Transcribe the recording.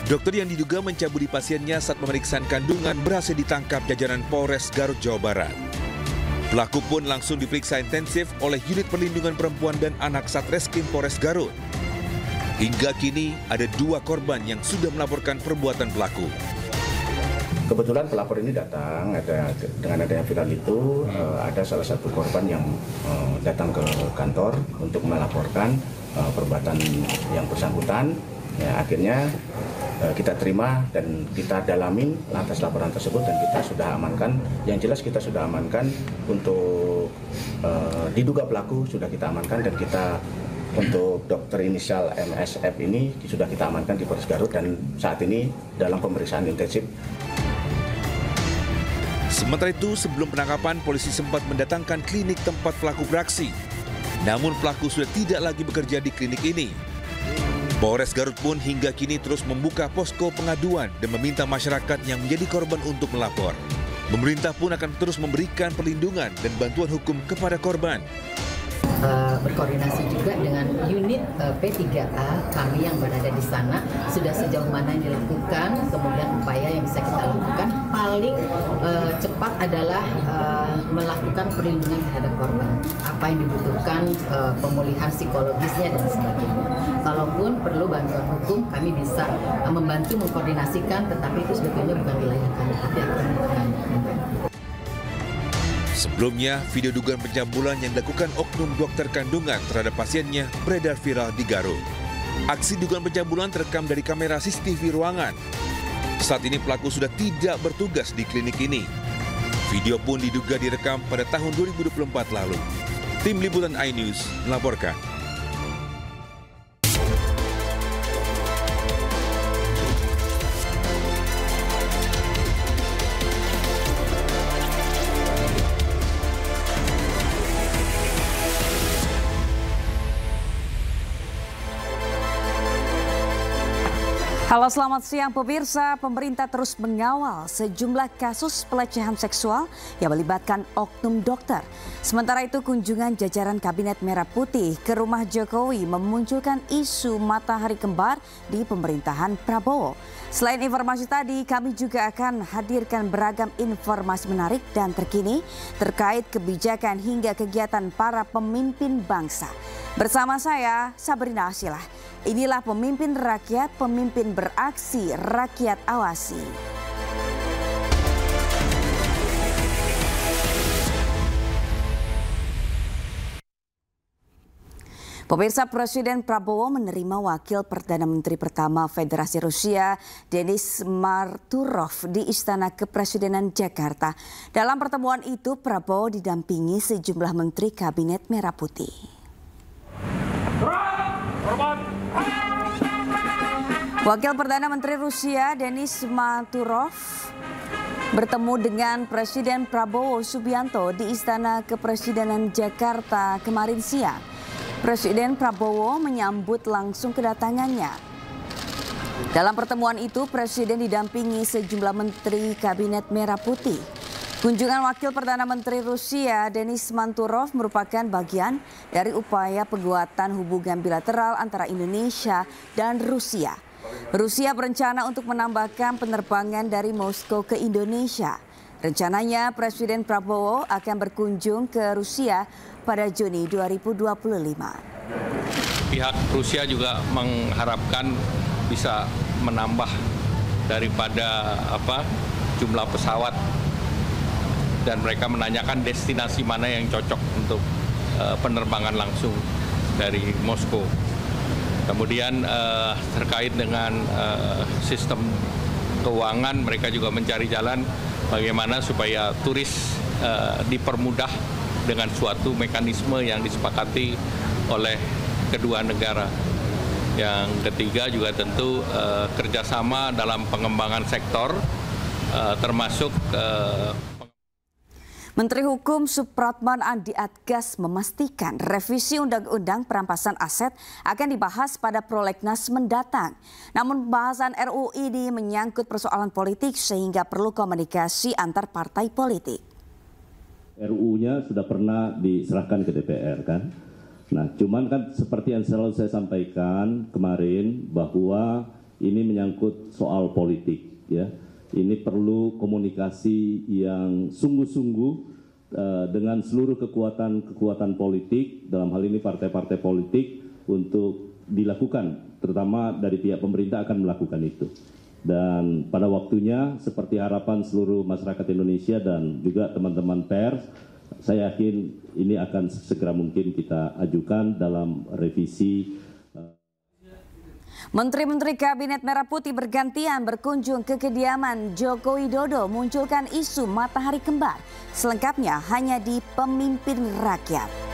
Dokter yang diduga mencabuli pasiennya saat pemeriksaan kandungan berhasil ditangkap jajaran Polres Garut, Jawa Barat. Pelaku pun langsung diperiksa intensif oleh Unit Perlindungan Perempuan dan Anak Satreskrim Polres Garut. Hingga kini ada 2 korban yang sudah melaporkan perbuatan pelaku. Kebetulan pelapor ini datang, dengan adanya viral itu, ada salah satu korban yang datang ke kantor untuk melaporkan perbuatan yang bersangkutan. Ya, akhirnya kita terima dan kita dalamin atas laporan tersebut dan kita sudah amankan. Yang jelas kita sudah amankan untuk diduga pelaku sudah kita amankan dan kita untuk dokter inisial MSF ini sudah kita amankan di Polres Garut dan saat ini dalam pemeriksaan intensif. Sementara itu, sebelum penangkapan, polisi sempat mendatangkan klinik tempat pelaku beraksi. Namun pelaku sudah tidak lagi bekerja di klinik ini. Polres Garut pun hingga kini terus membuka posko pengaduan dan meminta masyarakat yang menjadi korban untuk melapor. Pemerintah pun akan terus memberikan perlindungan dan bantuan hukum kepada korban. Berkoordinasi juga dengan unit P3A kami yang berada di sana, sudah sejauh mana yang dilakukan, kemudian upaya yang bisa kita lakukan paling cepat adalah melakukan perlindungan terhadap korban, apa yang dibutuhkan, pemulihan psikologisnya dan sebagainya. Kalaupun perlu bantuan hukum, kami bisa membantu mengkoordinasikan, tetapi itu sebetulnya bukan wilayah kami, tapi akan melakukan. Sebelumnya, video dugaan pencabulan yang dilakukan oknum dokter kandungan terhadap pasiennya beredar viral di Garut. Aksi dugaan pencabulan terekam dari kamera CCTV ruangan. Saat ini pelaku sudah tidak bertugas di klinik ini. Video pun diduga direkam pada tahun 2024 lalu. Tim Liputan iNews melaporkan. Halo, selamat siang pemirsa. Pemerintah terus mengawal sejumlah kasus pelecehan seksual yang melibatkan oknum dokter. Sementara itu, kunjungan jajaran Kabinet Merah Putih ke rumah Jokowi memunculkan isu matahari kembar di pemerintahan Prabowo. Selain informasi tadi, kami juga akan hadirkan beragam informasi menarik dan terkini terkait kebijakan hingga kegiatan para pemimpin bangsa. Bersama saya, Sabrina Asilah. Inilah pemimpin rakyat, pemimpin beraksi, rakyat awasi. Pemirsa, Presiden Prabowo menerima Wakil Perdana Menteri pertama Federasi Rusia, Denis Marturov, di Istana Kepresidenan Jakarta. Dalam pertemuan itu, Prabowo didampingi sejumlah Menteri Kabinet Merah Putih. Wakil Perdana Menteri Rusia Denis Marturov bertemu dengan Presiden Prabowo Subianto di Istana Kepresidenan Jakarta kemarin siang. Presiden Prabowo menyambut langsung kedatangannya. Dalam pertemuan itu, Presiden didampingi sejumlah Menteri Kabinet Merah Putih. Kunjungan Wakil Perdana Menteri Rusia Denis Marturov merupakan bagian dari upaya penguatan hubungan bilateral antara Indonesia dan Rusia. Rusia berencana untuk menambahkan penerbangan dari Moskow ke Indonesia. Rencananya Presiden Prabowo akan berkunjung ke Rusia pada Juni 2025. Pihak Rusia juga mengharapkan bisa menambah daripada jumlah pesawat dan mereka menanyakan destinasi mana yang cocok untuk penerbangan langsung dari Moskow. Kemudian terkait dengan sistem keuangan, mereka juga mencari jalan bagaimana supaya turis dipermudah dengan suatu mekanisme yang disepakati oleh kedua negara. Yang ketiga juga tentu kerjasama dalam pengembangan sektor termasuk Menteri Hukum Supratman Andi Adgas memastikan revisi Undang-Undang Perampasan Aset akan dibahas pada prolegnas mendatang. Namun pembahasan RUU ini menyangkut persoalan politik sehingga perlu komunikasi antar partai politik. RUU-nya sudah pernah diserahkan ke DPR kan. Nah, cuman kan seperti yang selalu saya sampaikan kemarin bahwa ini menyangkut soal politik, ya. Ini perlu komunikasi yang sungguh-sungguh dengan seluruh kekuatan politik, dalam hal ini partai-partai politik, untuk dilakukan, terutama dari pihak pemerintah akan melakukan itu. Dan pada waktunya, seperti harapan seluruh masyarakat Indonesia dan juga teman-teman pers, saya yakin ini akan segera mungkin kita ajukan dalam revisi. Menteri-menteri Kabinet Merah Putih bergantian berkunjung ke kediaman Joko Widodo munculkan isu matahari kembar. Selengkapnya hanya di Pemimpin Rakyat.